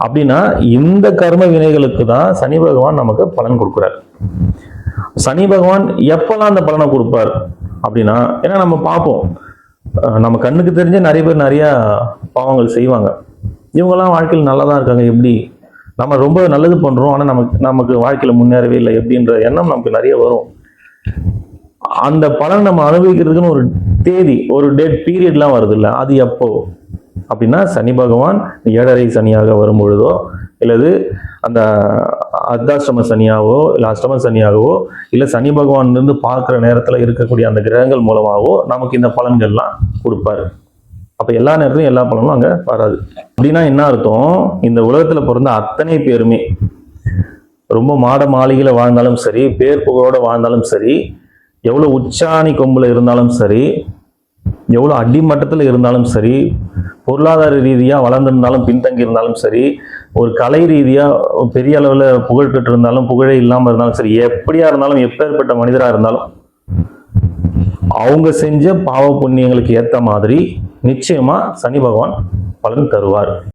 அப்படின்னா இந்த கர்ம வினைகளுக்கு தான் சனி பகவான் நமக்கு பலன் கொடுக்குறார். சனி பகவான் எப்பெல்லாம் அந்த பலனை கொடுப்பார் அப்படின்னா, ஏன்னா நம்ம பார்ப்போம், நம்ம கண்ணுக்கு தெரிஞ்ச நிறைய பேர் நிறைய பாவங்கள் செய்வாங்க. இவங்கெல்லாம் வாழ்க்கையில் நல்லா தான் இருக்காங்க, எப்படி நம்ம ரொம்ப நல்லது பண்றோம் ஆனா நமக்கு வாழ்க்கையில முன்னேறவே இல்லை எப்படின்ற எண்ணம் நமக்கு நிறைய வரும். அந்த பலன் நம்ம அனுபவிக்கிறதுக்குன்னு ஒரு தேதி, ஒரு டேட் பீரியட்லாம் வருது இல்லை, அது எப்போ அப்படின்னா சனி பகவான் 7.5 சனியாக வரும் பொழுதோ, இல்லது அந்த அர்த்தாஷ்டம சனியாவோ இல்லை அஷ்டம சனியாகவோ, இல்லை சனி பகவான் இருந்து பார்க்குற நேரத்தில் இருக்கக்கூடிய அந்த கிரகங்கள் மூலமாகவோ நமக்கு இந்த பலன்கள்லாம் கொடுப்பாரு. அப்போ எல்லா நேரத்திலும் எல்லா பலனும் அங்கே வராது. அப்படின்னா என்ன அர்த்தம், இந்த உலகத்தில் பிறந்த அத்தனை பேருமே ரொம்ப மாட மாளிகையில வாழ்ந்தாலும் சரி, பேர் புகழோட வாழ்ந்தாலும் சரி, எவ்வளோ உச்சாணி கொம்புல இருந்தாலும் சரி, எவ்வளோ அடிமட்டத்தில் இருந்தாலும் சரி, பொருளாதார ரீதியாக வளர்ந்திருந்தாலும் பின்தங்கி இருந்தாலும் சரி, ஒரு கலை ரீதியாக பெரிய அளவில் புகழ் பெற்றிருந்தாலும் புகழே இல்லாமல் இருந்தாலும் சரி, எப்படியா இருந்தாலும் எப்பேற்பட்ட மனிதராக இருந்தாலும் அவங்க செஞ்ச பாவ புண்ணியங்களுக்கு ஏற்ற மாதிரி நிச்சயமா சனி பகவான் பலன் தருவார்.